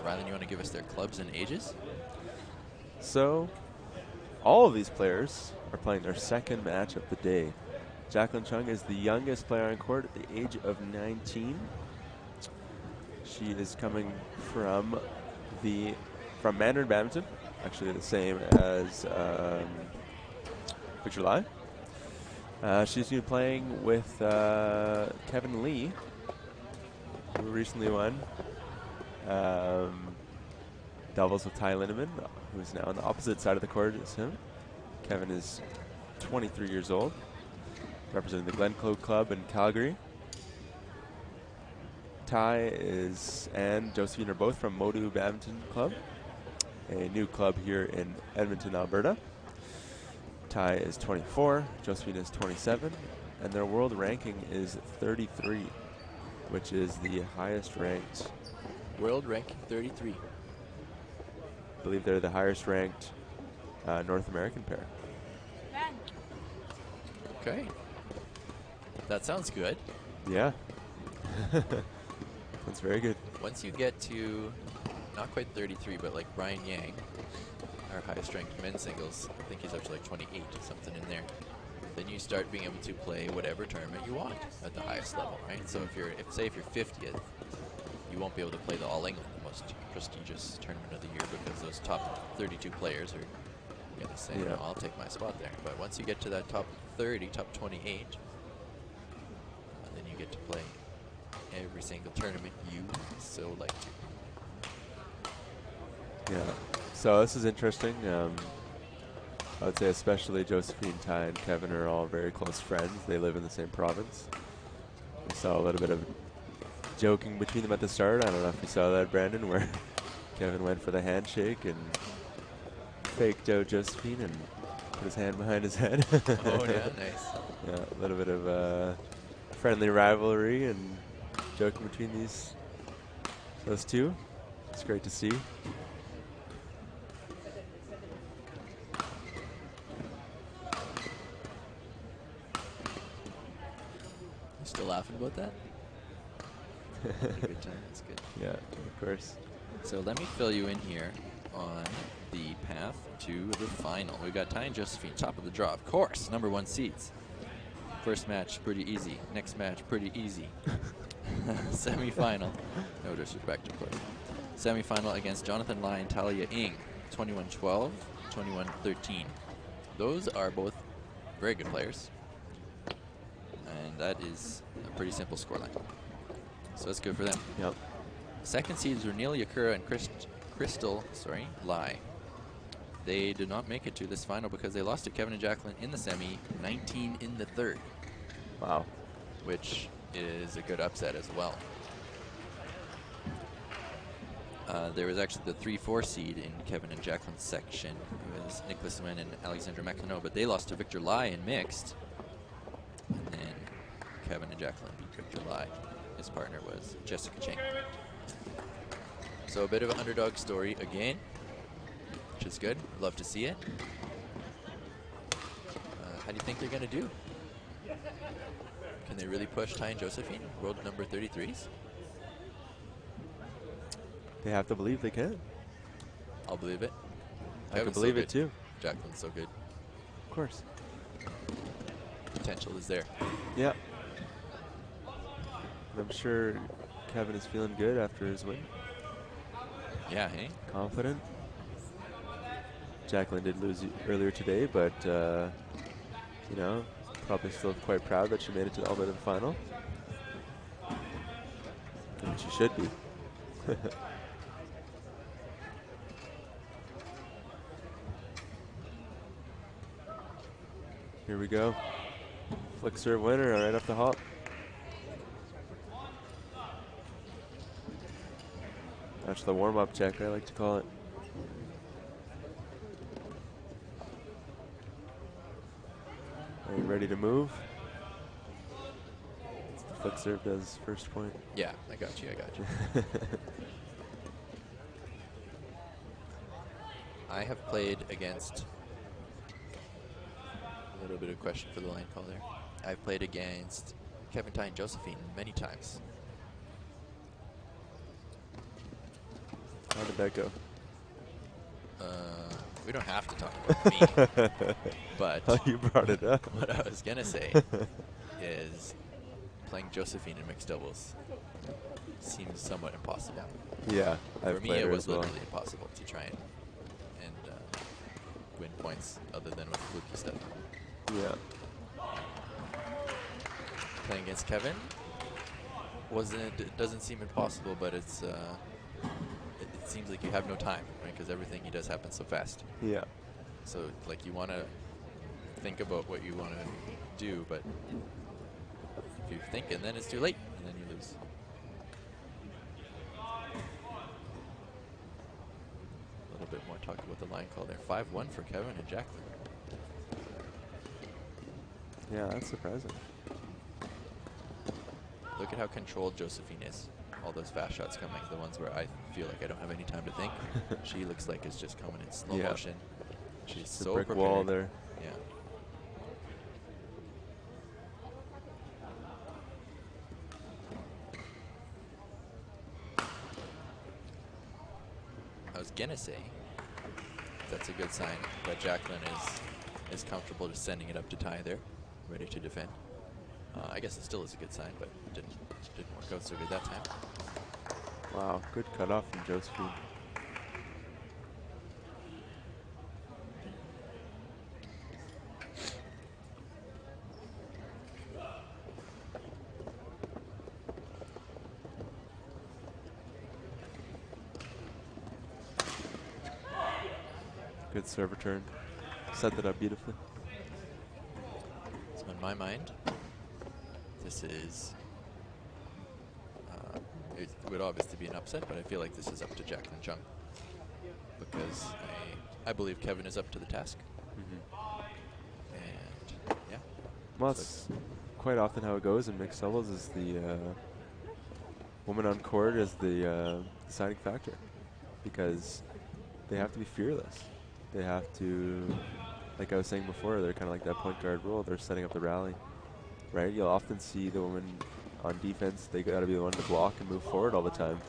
Rylan, you want to give us their clubs and ages? So, all of these players are playing their second match of the day. Jacqueline Chung is the youngest player on court at the age of 19. She is coming from Mandarin Badminton, actually the same as Victor Lai. She's been playing with Kevin Lee, who recently won doubles with Ty Lindemann, who's now on the opposite side of the court as him. Kevin is 23 years old, representing the Glencoe Club in Calgary. Ty and Josephine are both from Modu Badminton Club, a new club here in Edmonton, Alberta. Ty is 24, Josephine is 27, and their world ranking is 33, which is the highest ranked. World ranking 33. I believe they're the highest ranked North American pair. Okay. That sounds good. Yeah. That's very good. Once you get to not quite 33, but like Brian Yang, our highest ranked men's singles, I think he's up to like 28, something in there. Then you start being able to play whatever tournament you want at the highest level, right? So if you're 50th, you won't be able to play the All England, the most prestigious tournament of the year, because those top 32 players are going to say, Yeah. no, I'll take my spot there. But once you get to that top 30, top 28, then you get to play every single tournament you so like to. Yeah. So this is interesting. I would say especially Josephine, Ty, and Kevin are all very close friends. They live in the same province. We saw a little bit of joking between them at the start. I don't know if you saw that, Brandon, where Kevin went for the handshake and faked out Josephine and put his hand behind his head. Oh, yeah, nice. Yeah, a little bit of friendly rivalry and joking between those two. It's great to see. You still laughing about that? Good time. That's good. Yeah, of course. So let me fill you in here on the path to the final. We've got Ty and Josephine, top of the draw, of course, #1 seeds. First match, pretty easy. Next match, pretty easy. Semi-final. No disrespect, of course. Semi-final against Jonathan Lai and Talia Ng, 21-12, 21-13. Those are both very good players. And that is a pretty simple scoreline. So that's good for them. Yep. Second seeds were Neil Yakura and Crystal Lai. They did not make it to this final because they lost to Kevin and Jacqueline in the semi, 19 in the third. Wow. Which is a good upset as well. There was actually the 3-4 seed in Kevin and Jacqueline's section. It was Nicholas Nguyen and Alexandra McLenot, but they lost to Victor Lai in mixed. And then Kevin and Jacqueline beat Victor Lai. His partner was Jessica Cheng. So a bit of an underdog story again, which is good. Love to see it. How do you think they're going to do? Can they really push Ty and Josephine, world number 33s? They have to believe they can. I'll believe it. I can believe it too. Jacqueline's so good. Of course. Potential is there. Yeah. I'm sure Kevin is feeling good after his win. Yeah, hey? Confident. Jacqueline did lose earlier today, but, you know, probably still quite proud that she made it to the Alberta final. And she should be. Here we go. Flick serve winner right off the hop. That's the warm-up check, I like to call it. Are you ready to move? It's the flick serve does first point. Yeah, I got you, I got you. I have played against, a little bit of question for the line call there. I've played against Kevin, Ty, and Josephine many times. How did that go? We don't have to talk about me, but Oh, you brought it up. what I was gonna say is playing Josephine in mixed doubles seems somewhat impossible. Yeah, For I've me, played it her was as well. literally impossible to try and win points other than with fluky stuff. Yeah. Playing against Kevin it doesn't seem impossible, but it seems like you have no time, right? Because everything he does happens so fast. Yeah. So like you want to think about what you want to do, but if you think and then it's too late, and then you lose. A little bit more talk about the line call there. 5-1 for Kevin and Jacqueline. Yeah, that's surprising. Look at how controlled Josephine is. All those fast shots coming, the ones where I feel like I don't have any time to think. She looks like it's just coming in slow motion. She's It's so a brick prepared. wall there. Yeah. I was gonna say that's a good sign that Jacqueline is comfortable just sending it up to tie there, ready to defend. I guess it still is a good sign, but it didn't work out so good that time. Wow, good cutoff from Josephine. Good serve return. Set that up beautifully. So in my mind, this is it would obviously be an upset, but I feel like this is up to Jacqueline Chung because I believe Kevin is up to the task. And yeah. Well, that's quite often how it goes in mixed doubles. Is the woman on court is the deciding factor because they have to be fearless. They have to, like I was saying before, they're kind of like that point guard role. They're setting up the rally, right? You'll often see the woman on defense. They got to be the one to block and move forward all the time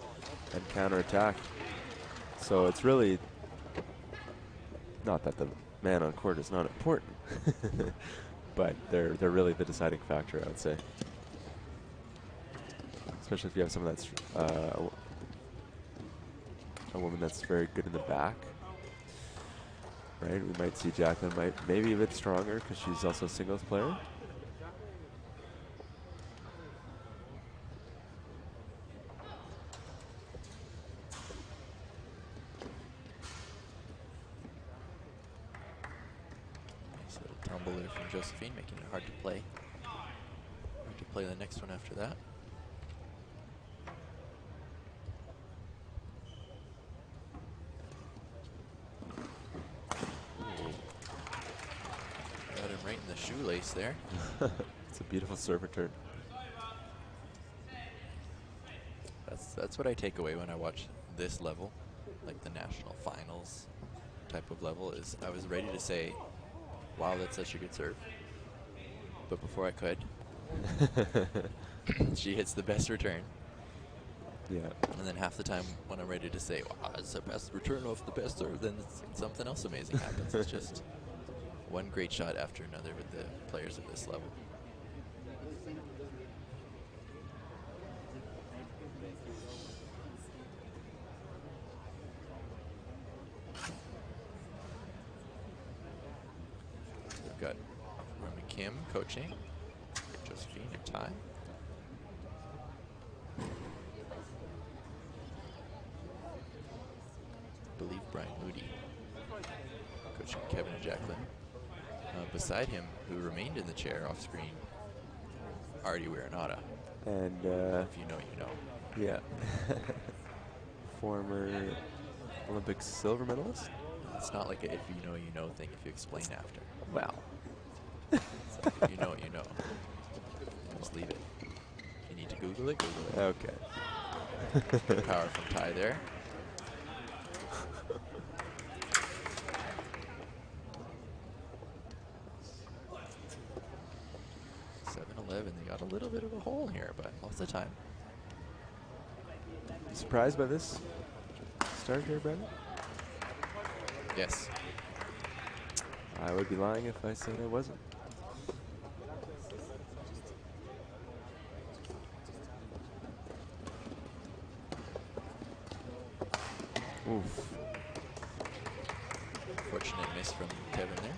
and counterattack. So it's really not that the man on court is not important, but they're really the deciding factor, I would say. Especially if you have someone that's a woman that's very good in the back. Right, we might see Jacqueline maybe a bit stronger because she's also a singles player. Nice little tumble there from Josephine, making it hard to play. Hard to play the next one after that. Got him right in the shoelace there. It's a beautiful serve return. That's what I take away when I watch this level, like the national finals type of level, is I was ready to say, wow, that's such a good serve. But before I could, she hits the best return. Yeah. And then half the time when I'm ready to say, wow, it's the best return off the best serve, then something else amazing happens. It's just one great shot after another with the players at this level. We've got Roman Kim coaching, Josephine and Ty. I believe Brian Moody coaching Kevin and Jacqueline. Beside him, who remained in the chair off screen, Artie Wiranata. And If you know, you know. yeah. Former Olympic silver medalist. It's not like a if you know, you know thing if you explain after. Wow. It's like if you know, you know. Just leave it. If you need to Google it, Google it. Okay. Good power from Ty there. They got a little bit of a hole here, but lots of time. You surprised by this start here, Brendan? Yes. I would be lying if I said I wasn't. Oof. Fortunate miss from Kevin there.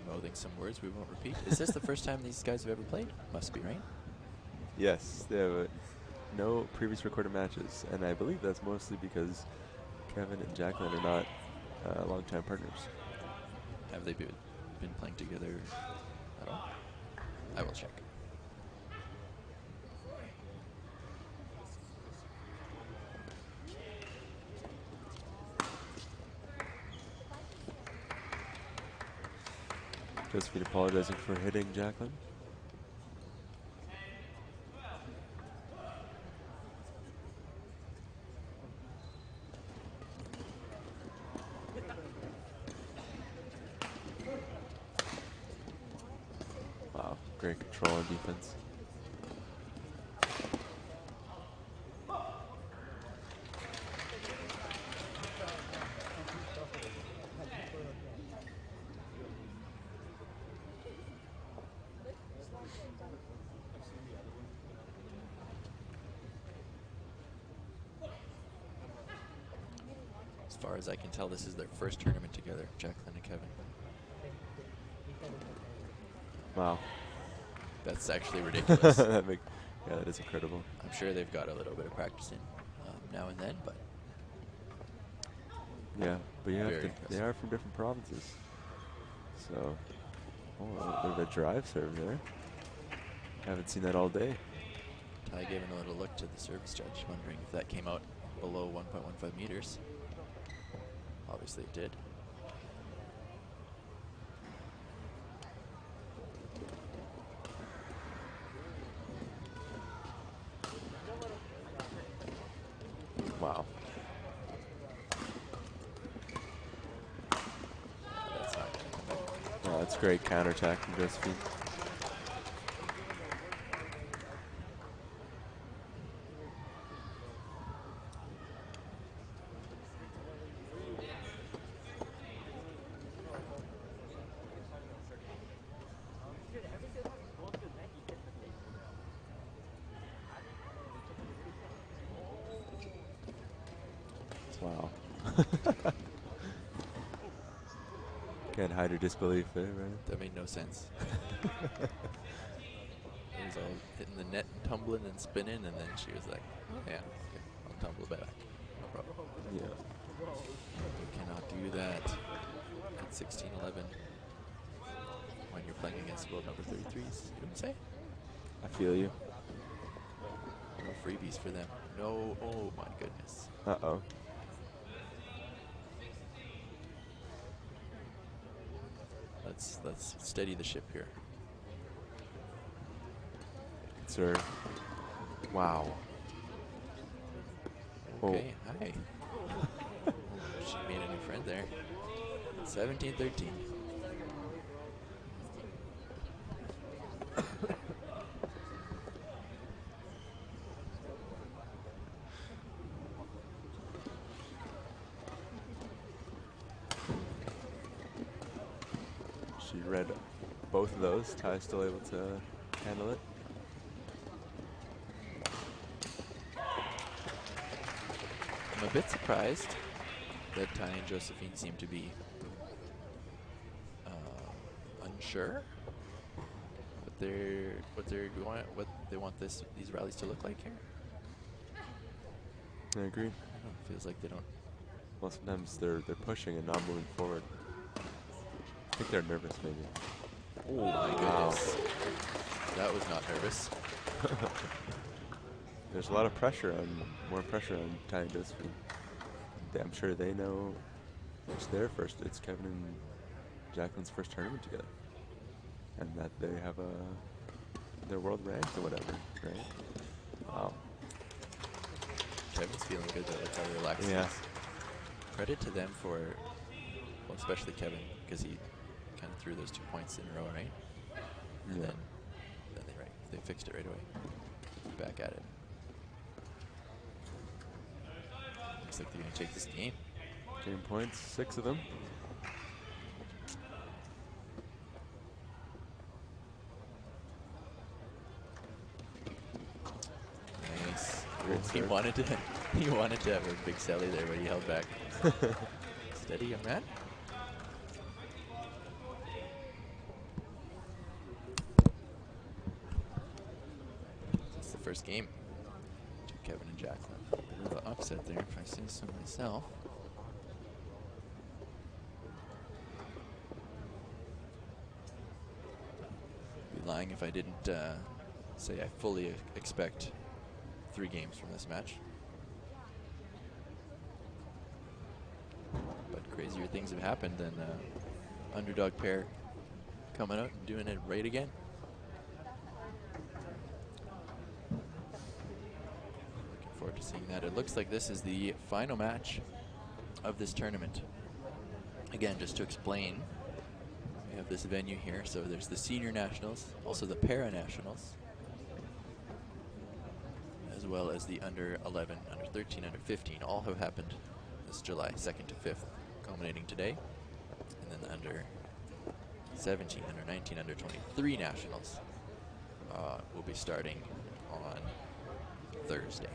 Mouthing some words we won't repeat. Is this the first time these guys have ever played? Must be, right? Yes, they have no previous recorded matches, and I believe that's mostly because Kevin and Jacqueline are not longtime partners. Have they been playing together at all? I will check. Josephine apologizing for hitting Jacqueline. Wow, great control on defense. As far as I can tell, this is their first tournament together, Jacqueline and Kevin. Wow. That's actually ridiculous. Yeah, that is incredible. I'm sure they've got a little bit of practice in now and then, but Yeah, but you have very to, impressive. they are from different provinces. So, oh, a bit of a drive serve there. Haven't seen that all day. Ty giving a little look to the service judge, wondering if that came out below 1.15 meters. Obviously it did. Wow. That's not gonna come back. Wow, that's great counterattack from Josephine. Wow. Can't hide her disbelief there, right? That made no sense. It was all hitting the net, tumbling and spinning, and then she was like, oh, yeah, okay, I'll tumble back. No problem. Yeah. You cannot do that at 16-11 when you're playing against world number 33s. You don't say? I feel you. No freebies for them. No, oh my goodness. Uh-oh. Let's steady the ship here. Sir. Wow. Okay, hi. She made a new friend there. 17-13. She read both of those. Ty's still able to handle it. I'm a bit surprised that Ty and Josephine seem to be unsure what they want these rallies to look like here. I agree. I don't know, it feels like they don't. Well, sometimes they're pushing and not moving forward. I think they're nervous, maybe. Oh my goodness. That was not nervous. There's a lot of pressure more pressure on Ty and Josephine. I'm sure they know it's their first. It's Kevin and Jacqueline's first tournament together, and that they have their world ranked or whatever, right? Wow. Kevin's feeling good though. Look how relaxed he Yeah. is. Credit to them for, well, especially Kevin, because he kind of threw those 2 points in a row, right? And Yeah. then they fixed it right away. Back at it. looks like they're going to take this game. Game points, 6 of them. Nice. Great He serve. wanted to have a big sally there, but he held back. Steady, young man. It's the first game to Kevin and Jacqueline. Bit of an upset there, if I say so myself. Be lying if I didn't say I fully expect 3 games from this match. But crazier things have happened than underdog pair coming out and doing it right again. Looking forward to seeing that. It looks like this is the final match of this tournament. Again, just to explain, we have this venue here. So there's the senior nationals, also the para nationals, as well as the under 11, under 13, under 15. All have happened this July 2nd to 5th, culminating today. And then the under 17, under 19, under 23 nationals will be starting on Thursday.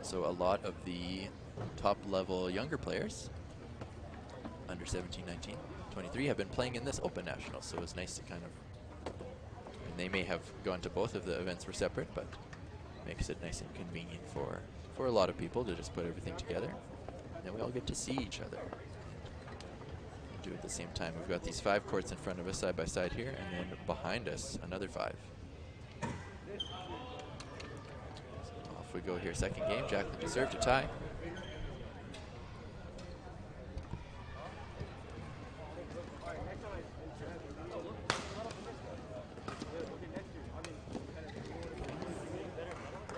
So a lot of the top level younger players, under 17, 19, 23, have been playing in this open national. So it's nice to kind of, and they may have gone to both of the events were separate, but makes it nice and convenient for a lot of people to just put everything together. And then we all get to see each other and do it at the same time. We've got these 5 courts in front of us side by side here, and then behind us another 5. So off we go here, second game. Jacqueline deserved a tie.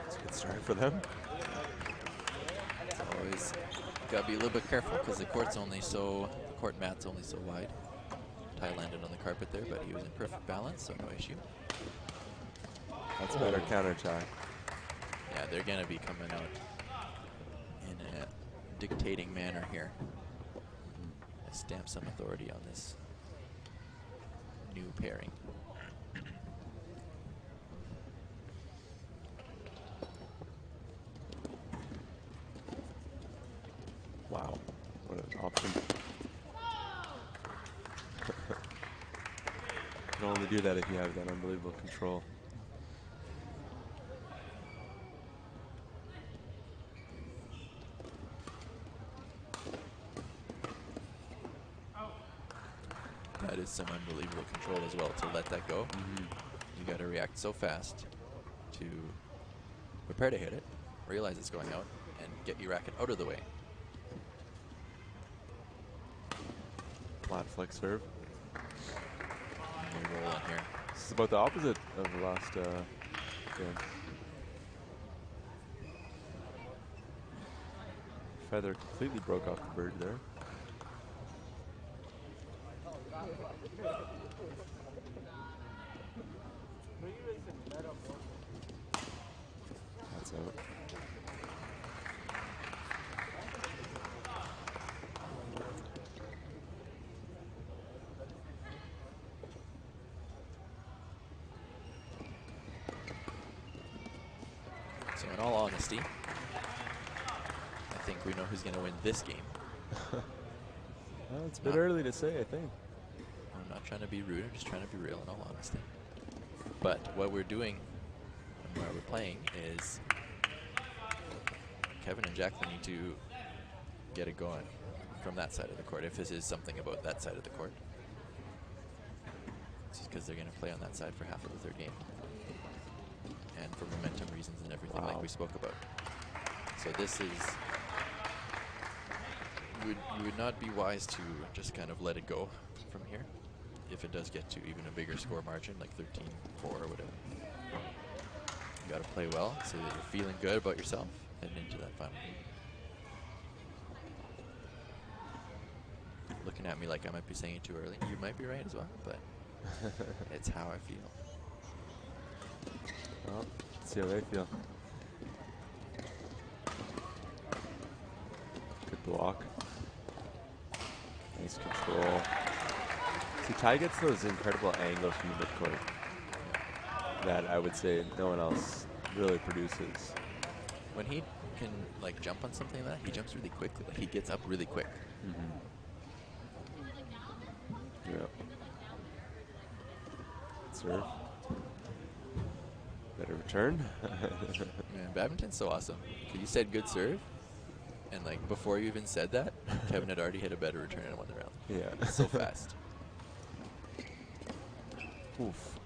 It's a good start for them. It's always got to be a little bit careful because the court mat's only so wide. Ty landed on the carpet there, but he was in perfect balance, so no issue. That's a better counter tie. Yeah, they're going to be coming out in a dictating manner here. Stamp some authority on this new pairing. Wow, what an option. You can only do that if you have that unbelievable control. That is some unbelievable control as well to let that go. You got to react so fast to prepare to hit it, realize it's going out, and get your racket out of the way. Flat flick serve. And we roll in here. This is about the opposite of the last game. Feather completely broke off the bird there. That's out. So in all honesty, I think we know who's going to win this game. Well, it's a bit early to say, I think. I'm not trying to be rude, I'm just trying to be real in all honesty. But what we're doing and where we're playing is Kevin and Jacqueline need to get it going from that side of the court, if this is something about that side of the court. It's just because they're going to play on that side for half of the third game. And for momentum reasons and everything like we spoke about. So this is, you would not be wise to just kind of let it go from here if it does get to even a bigger score margin, like 13-4 or whatever. You got to play well so that you're feeling good about yourself heading into that final game. Looking at me like I might be saying it too early. You might be right as well, but it's how I feel. Well, let's see how they feel. block. Nice control. See, Ty gets those incredible angles from the midcourt that I would say no one else really produces. When he can like jump on something like that, he jumps really quickly. Like, he gets up really quick. Yeah. Serve. Better return. Man, badminton's so awesome. 'Cause you said good serve, and like before you even said that, Kevin had already hit a better return and won the round. Yeah. So fast. Oof.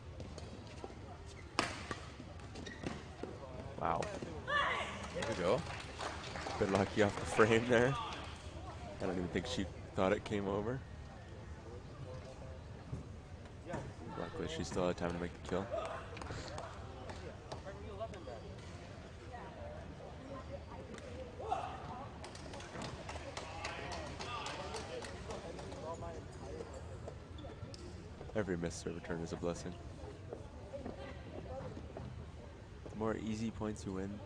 Wow. There we go. Bit lucky off the frame there. I don't even think she thought it came over. Luckily, she still had time to make the kill. Every missed serve return is a blessing. The more easy points you win,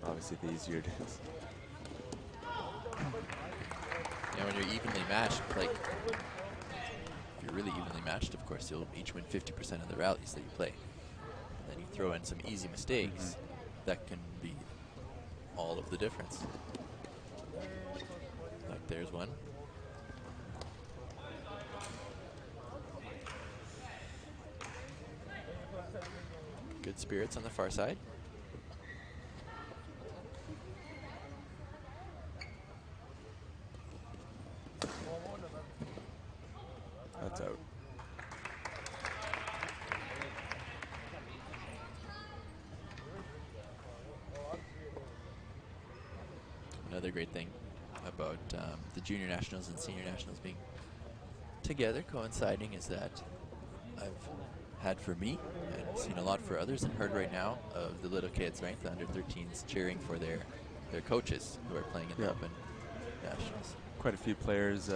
obviously the easier it is. Yeah, when you're evenly matched, like if you're really evenly matched, of course, you'll each win 50% of the rallies that you play. And then you throw in some easy mistakes, that can be all of the difference. Like there's one. Good spirits on the far side. That's out. Another great thing about the junior nationals and senior nationals being together, coinciding, is that I've had for me and seen a lot for others and heard right now of the little kids, right, the under 13s cheering for their coaches who are playing in the Open Nationals. Quite a few players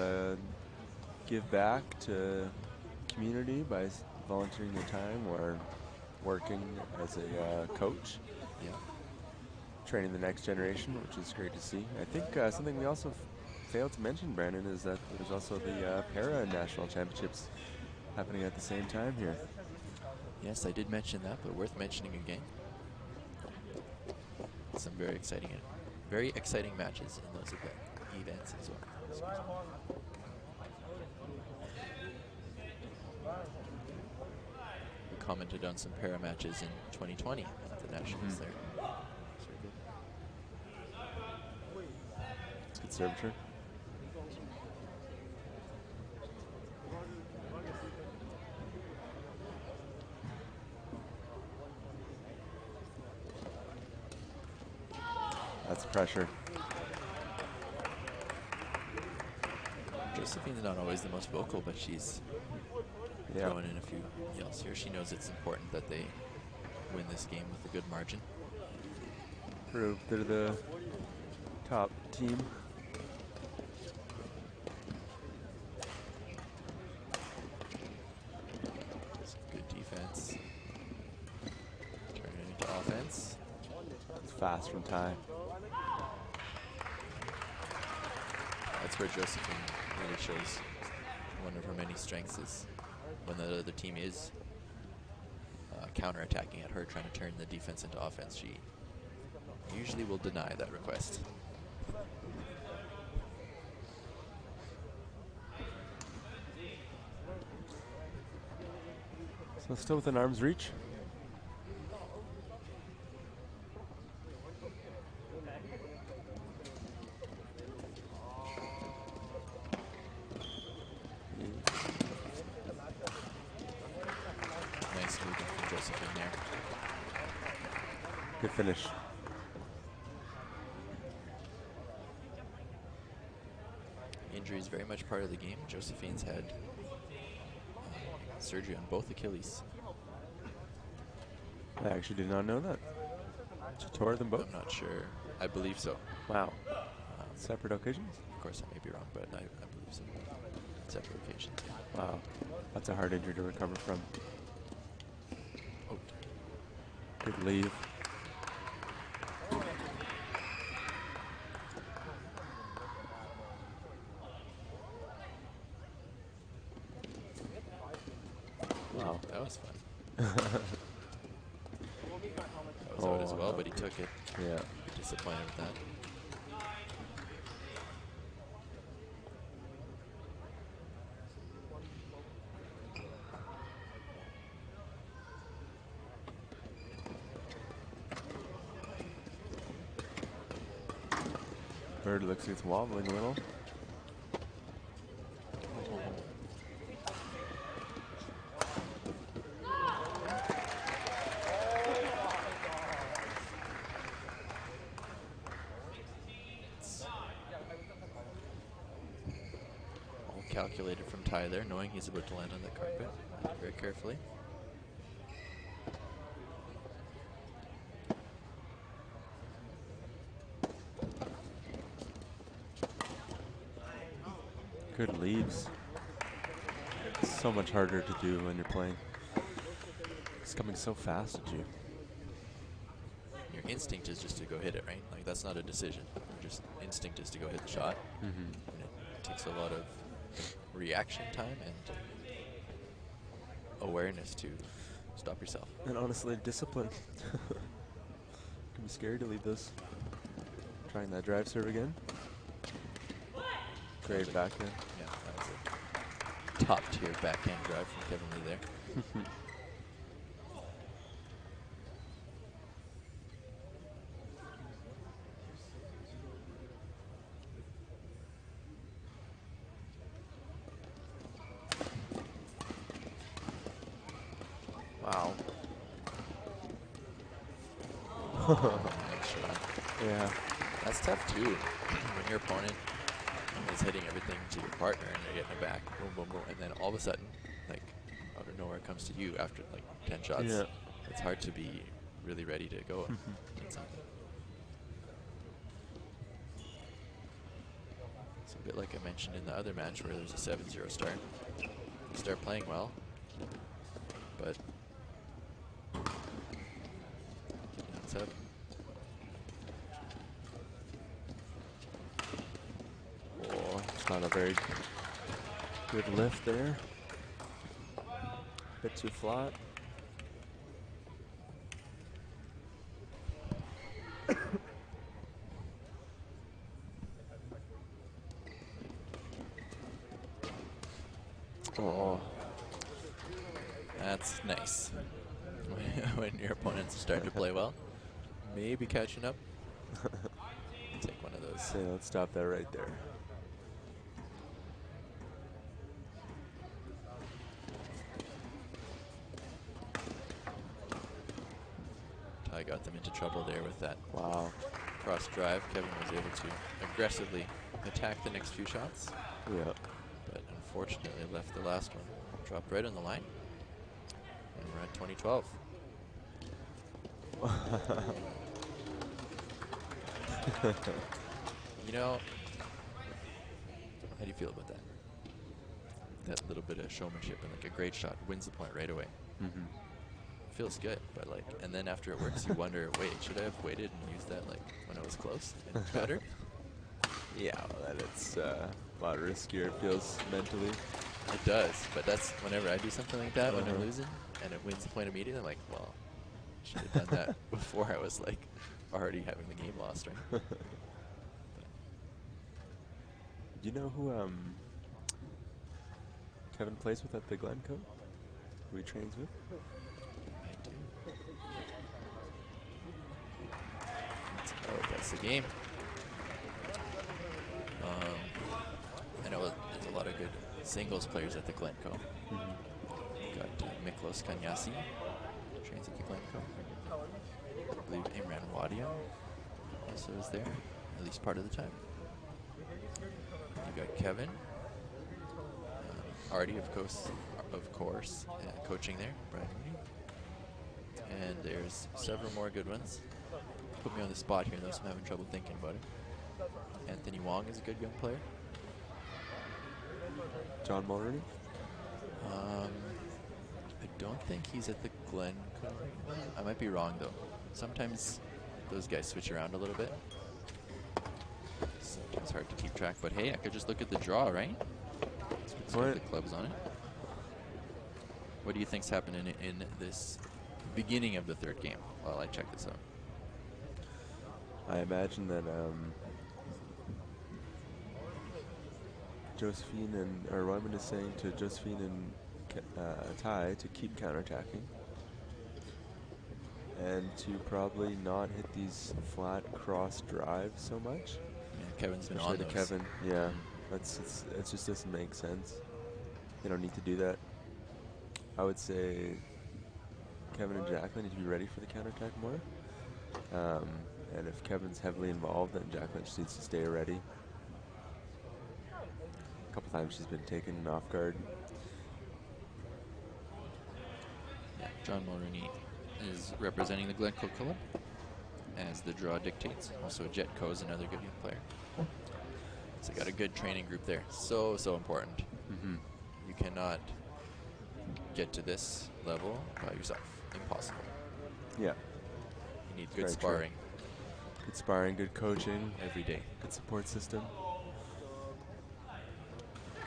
give back to community by volunteering their time or working as a coach. Yeah. Training the next generation, which is great to see. I think something we also failed to mention, Brandon, is that there's also the para national championships happening at the same time here. Yes, I did mention that, but worth mentioning again. Some very exciting matches in those events as well. We commented on some para matches in 2020 at the Nationals there. It's a good serve return. That's pressure. Josephine's not always the most vocal, but she's throwing in a few yells here. She knows it's important that they win this game with a good margin. Prove they're the top team. Some good defense. Turn it into offense. It's fast from Ty. That's where Josephine really shows one of her many strengths is when the other team is counter-attacking at her, trying to turn the defense into offense. She usually will deny that request. So still within arm's reach. Nice movement from Josephine there. Good finish. Injury is very much part of the game. Josephine's had surgery on both Achilles. I actually did not know that. She tore them both? I'm not sure. I believe so. Wow. Separate occasions? Of course, I may be wrong, but I believe so. Separate occasions. Wow. That's a hard injury to recover from. Oh. Good leave. was fun. That was out as well, but he took it. Yeah. Disappointed with that. Bird looks like it's wobbling a little. All calculated from Ty there, knowing he's about to land on the carpet very carefully. Good leaves. It's so much harder to do when you're playing. It's coming so fast at you. Your instinct is just to go hit it, right? Like, that's not a decision. Your just instinct is to go hit the shot. And it takes a lot of reaction time and awareness to stop yourself. And honestly, discipline. Can be scary to leave this. Trying that drive serve again. Great backhand. Yeah, that was a top tier backhand drive from Kevin Lee there. Wow. Nice shot. Yeah. That's tough too. When your opponent is hitting everything to your partner and they're getting it back, boom, boom, boom, and then all of a sudden, like, out of nowhere comes to you after like 10 shots. Yeah. It's hard to be really ready to go at something. It's a bit like I mentioned in the other match where there's a 7-0 start. You start playing well, but it's up. Oh, it's not a very good lift there. Bit too flat. Oh, That's nice. When your opponents are starting to play well, maybe catching up. Take one of those. so let's stop that right there. Ty got them into trouble there with that Wow. cross drive. Kevin was able to aggressively attack the next few shots, Yeah. but unfortunately left the last one. Dropped right on the line. And we're at 2012. You know, how do you feel about that? That little bit of showmanship and like a great shot wins the point right away. Feels good, but like, and then after it works, you wonder, wait, should I have waited and used that like when I was close and better? Yeah, well, that it's a lot riskier, it feels mentally. It does, but that's whenever I do something like that when I'm losing and it wins the point immediately, I'm like, well, should have done that before I was like already having the game lost, right? Do you know who Kevin plays with at the Glencoe? Who he trains with? I do. Oh, that's the game. I know there's a lot of good singles players at the Glencoe. Got Miklos Kanyasi, trains at the Glencoe. I believe Imran Wadia also is there, at least part of the time. You got Kevin, Artie, of course, coaching there, Brian Mooney. And there's several more good ones. Put me on the spot here, though, so I'm having trouble thinking about it. Anthony Wong is a good young player. John Mulroney? I don't think he's at the Glencoe. I might be wrong, though. Sometimes those guys switch around a little bit. So it's hard to keep track. But hey, I could just look at the draw, right? Let's see if the club's on it. What do you think's happening in this beginning of the third game while I check this out? I imagine that Josephine or Royman is saying to Josephine and Ty to keep counterattacking and to probably not hit these flat cross drives so much. Yeah, Kevin's been Especially on to those. Kevin. Yeah, it just doesn't make sense. They don't need to do that. I would say Kevin and Jacqueline need to be ready for the counterattack more. And if Kevin's heavily involved, then Jacqueline just needs to stay ready. A couple times she's been taken off guard. Yeah, John Mulrooney is representing the Glencoe Club as the draw dictates. Also, Jet Ko is another good young player. So got a good training group there. So important. Mm-hmm. You cannot get to this level by yourself. Impossible. Yeah. You need It's good very sparring true. Good sparring, good coaching, every day. good support system.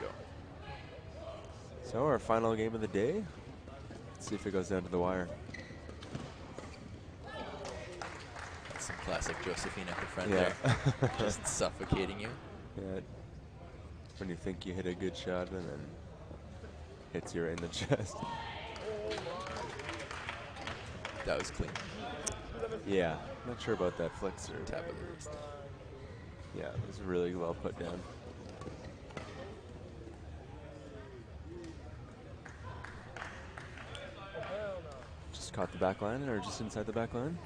Go. So our final game of the day. Let's see if it goes down to the wire. That's some classic Josephine at the front Yeah. there. Just suffocating you. Yeah. When you think you hit a good shot and then hits you right in the chest. That was clean. Yeah. Not sure about that flexor. Tap of the wrist. Yeah, it was really well put down. Just caught the back line or just inside the back line.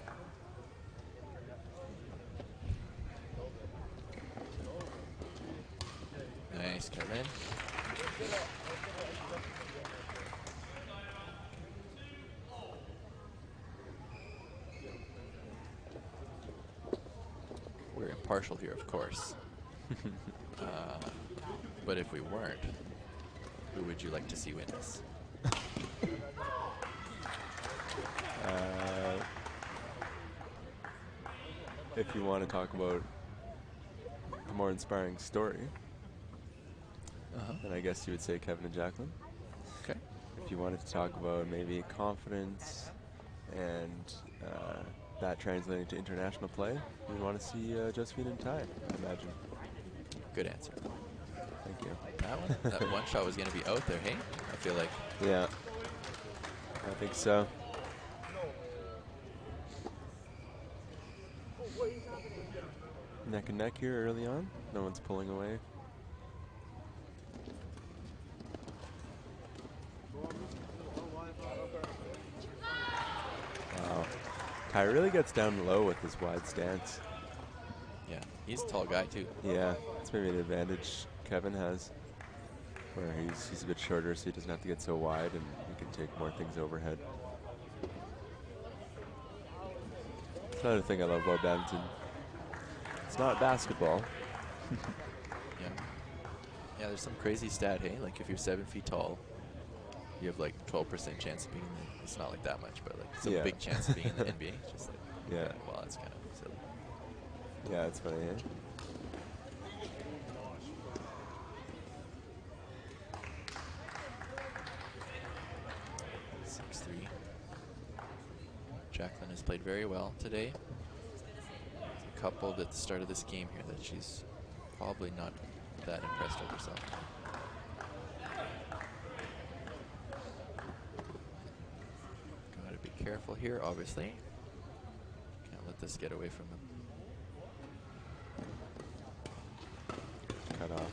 Nice, Kevin. We're impartial here, of course. But if we weren't, who would you like to see win this? If you want to talk about a more inspiring story, then I guess you would say Kevin and Jacqueline. Okay. If you wanted to talk about maybe confidence and that translating to international play, you'd want to see Josephine and Ty, I imagine. Good answer. Thank you. That one shot was going to be out there, hey? I feel like. Yeah, I think so. Neck and neck here early on. No one's pulling away. Wow. Ty really gets down low with his wide stance. Yeah, he's a tall guy, too. Yeah, it's maybe an advantage Kevin has, where he's a bit shorter, so he doesn't have to get so wide, and he can take more things overhead. That's another thing I love about badminton. It's not basketball. Yeah. Yeah, there's some crazy stat, hey? Like, if you're 7 feet tall, you have like 12% chance of being in the, it's not like that much, but like some big chance of being in the NBA. Just like, Yeah. Well, that's kind of silly. Yeah, it's funny, eh? Jacqueline has played very well today. A couple at the start of this game here that she's probably not that impressed with herself. Gotta be careful here, obviously. Can't let this get away from them. Cut off.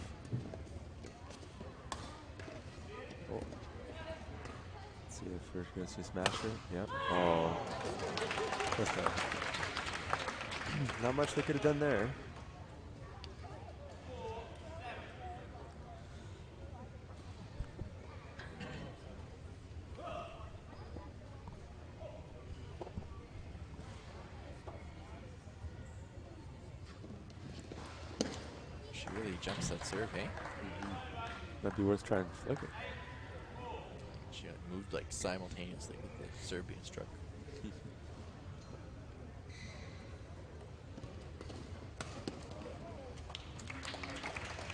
Oh. Let's see if we're going to see Smasher. Yep. Oh. Not much they could have done there. She really jumps that serve, eh? Might be worth trying to flick it. She moved like simultaneously with the serve being struck.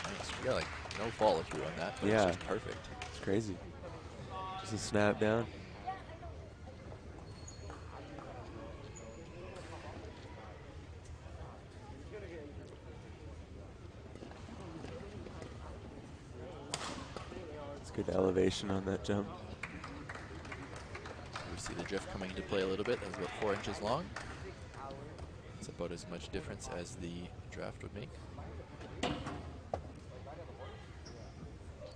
Nice. We got like no follow through on that, but Yeah. it's just perfect. It's crazy. There's a snap down. It's good elevation on that jump. We see the drift coming into play a little bit. That's about 4 inches long. It's about as much difference as the draft would make.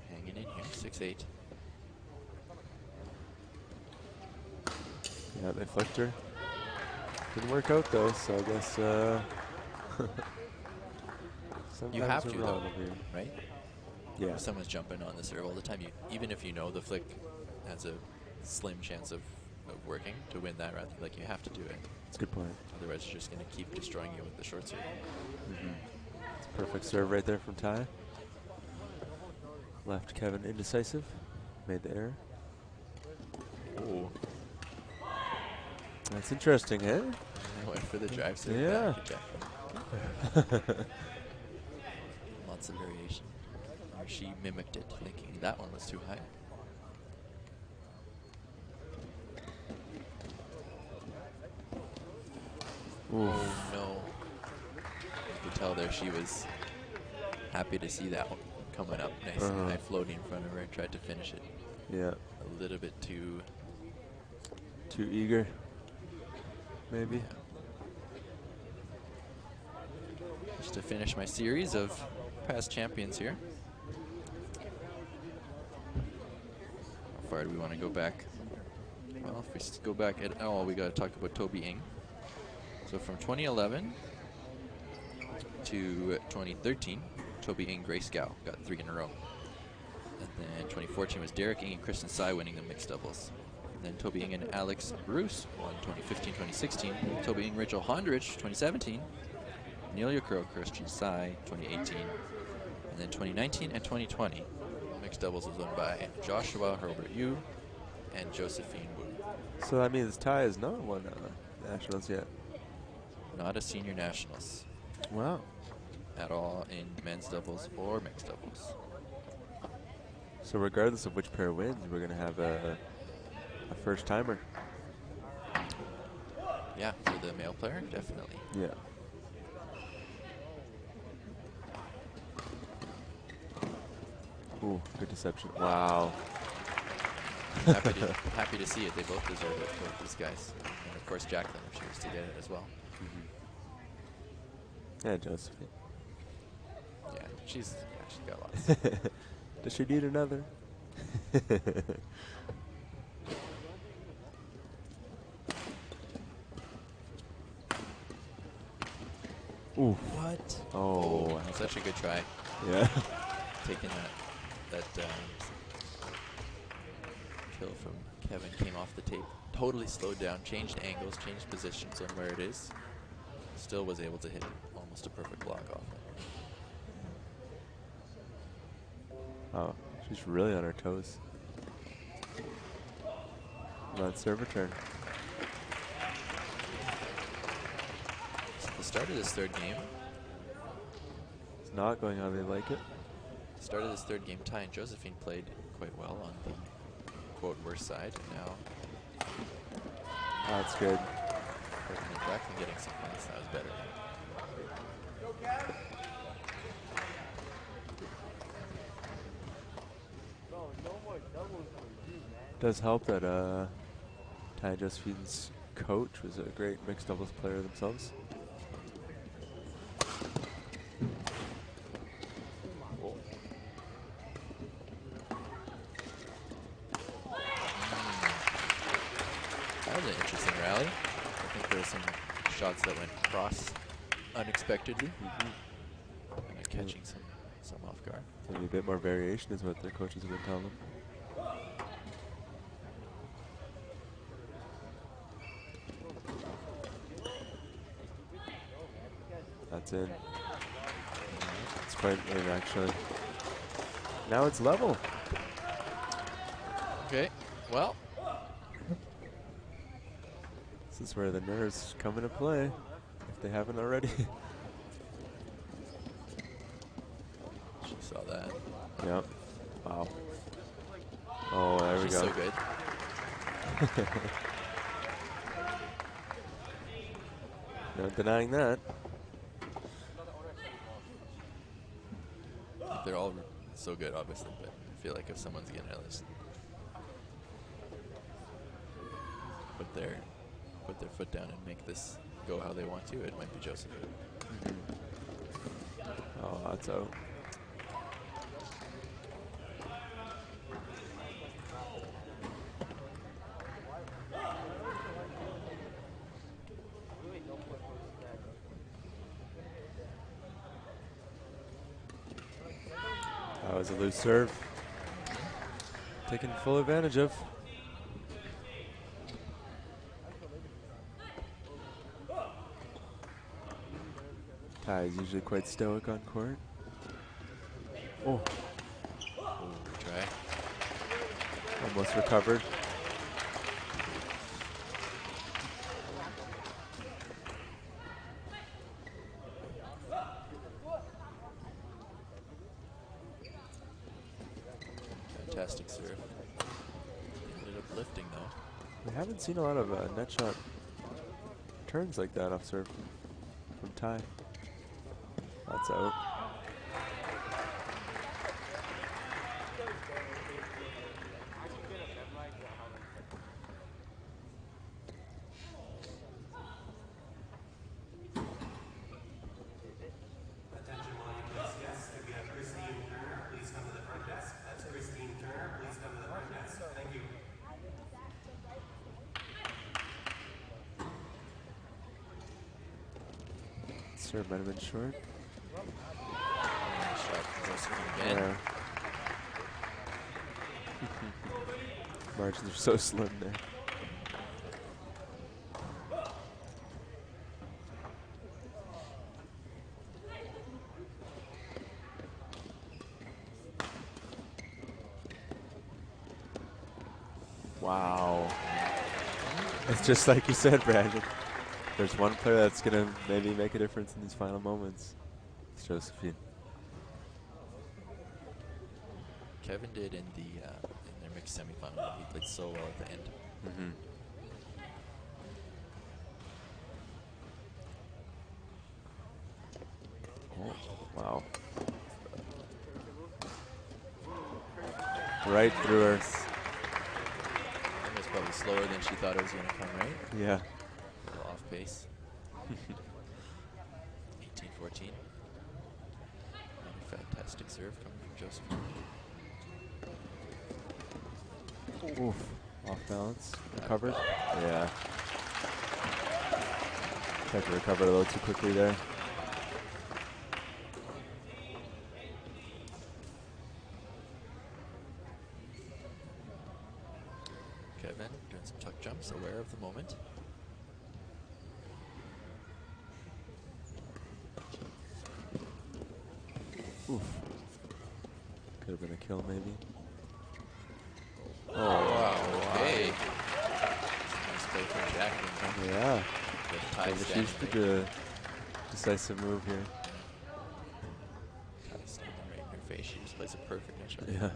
Hanging in here, 6'8". Yeah, they flicked her. Didn't work out though, so I guess You have sometimes to we're wrong though, over here. right? Yeah. If someone's jumping on the serve all the time, even if you know the flick has a slim chance of working to win that round, like you have to do it. That's a good point. Otherwise, you're just going to keep destroying you with the short serve. It's a perfect serve right there from Ty. Left Kevin indecisive. Made the error. Oh, That's interesting, eh? I went for the drive serve. Yeah. Lots of variation. Or she mimicked it, thinking that one was too high. Oh no. You could tell there she was happy to see that one coming up nice and high, floating in front of her, and tried to finish it Yeah. a little bit too eager, maybe. Yeah. Just to finish my series of past champions here. How far do we want to go back? Well, if we go back we got to talk about Toby Ng. So from 2011 to 2013, Toby Ng, Grace Gao got 3 in a row. And then 2014 was Derek Ng and Kristen Tsai winning the mixed doubles. And then Toby Ng and Alex Bruce won 2015, 2016. Toby Ng, Rachel Hondrich, 2017. Neil Yokuro, Christian Tsai, 2018. And then 2019 and 2020, mixed doubles was won by Joshua Herbert Yu and Josephine Wu. So that means Ty has not won nationals yet. Not a senior nationals Wow. at all in men's doubles or mixed doubles. So regardless of which pair wins, we're going to have a first timer. Yeah, for the male player, definitely. Yeah. Ooh, good deception. Wow. happy to see it. They both deserve it, both these guys. And of course, Jacqueline, if she was to get it as well. Yeah, Josephine. Yeah, she's got lots. Does she need another? Ooh. What? Oh. Such a good try. Yeah. Taking that kill from Kevin came off the tape. Totally slowed down, changed angles, changed positions on where it is. Still was able to hit almost a perfect block off it. Oh, she's really on her toes. Come on, serve return. So at the start of this third game, It's not going how they like it. Ty and Josephine played quite well on the quote worst side, and now That's good. Courtney and Jacqueline getting some points. That was better. Does help that Ty and Josephine's coach was a great mixed doubles player themselves. That was an interesting rally. I think there were some shots that went cross unexpectedly, and catching some off guard. Maybe a bit more variation is what their coaches have been telling them. That's in. It's quite in, actually. Now it's level. Okay, well, This is where the nerves come into play, if they haven't already. she saw that. Yep. Wow. Oh, there we She's go. so good. No denying that. They're all so good, obviously, but I feel like if someone's getting at least put their foot down and make this go how they want to, it might be Joseph. Oh, that's out. That was a loose serve. Taken full advantage of. Ty is usually quite stoic on court. Oh, Oh, try. almost recovered. Fantastic serve. Ended up lifting though. We haven't seen a lot of net shot turns like that off serve from Ty. That's out. Serve might have been short. Shot from Josephine again. Yeah. Margins are so slim there. Wow. It's just like you said, Brandon. There's one player that's going to maybe make a difference in these final moments. It's Josephine. Kevin did in their mixed semifinal. He played so well at the end. Oh, wow. Right through her. It was probably slower than she thought it was going to come, right? Yeah. A little off pace. 18-14. Another fantastic serve coming from Josephine. Oof. Off balance. Recovered. Yeah. Tried to recover a little too quickly there. Kevin doing some tuck jumps, aware of the moment. Oof. Could have been a kill, maybe. Oh, wow. Okay. Nice play from Jacqueline. Yeah. With Ty She's standing the decisive move here. Ty standing right in her face. She just plays a perfect net shot. Yeah.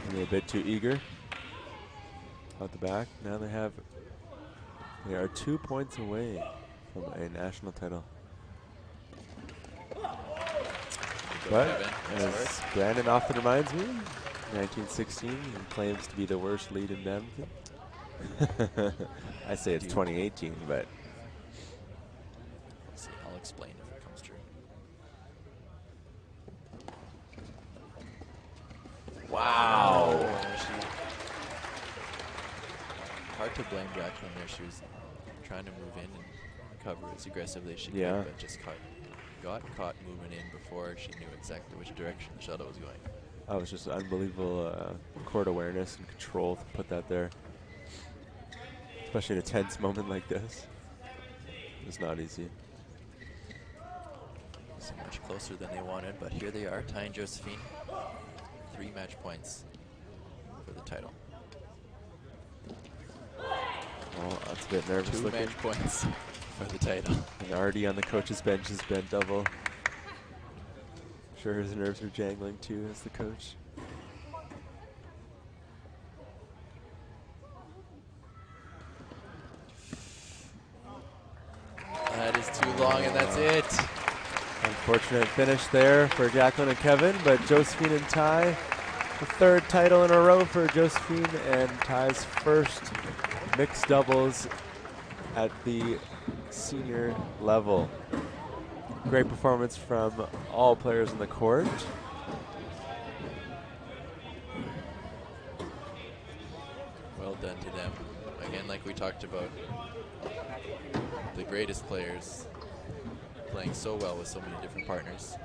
Maybe a bit too eager. Out the back. Now they are 2 points away from a national title. But as Brandon often reminds me, 1916 he claims to be the worst lead in badminton. I say it's 2018, but Let's see, I'll explain if it comes true. wow. Hard to blame Jacqueline there. She was trying to move in and recover as aggressively as she could, Yeah. but just got caught moving in before she knew exactly which direction the shuttle was going. That was just unbelievable court awareness and control to put that there. Especially in a tense moment like this. It's not easy. So much closer than they wanted, but here they are, tying Josephine. 3 match points. for the title. Well, that's a bit nervous 2 looking. match points for the title. And Artie on the coach's bench has been double. Sure, his nerves are jangling too as the coach. That is too long, and that's it. Unfortunate finish there for Jacqueline and Kevin, but Josephine and Ty, the 3rd title in a row for Josephine, and Ty's first mixed doubles at the senior level. Great performance from all players in the court. Well done to them. Again, like we talked about, the greatest players playing so well with so many different partners.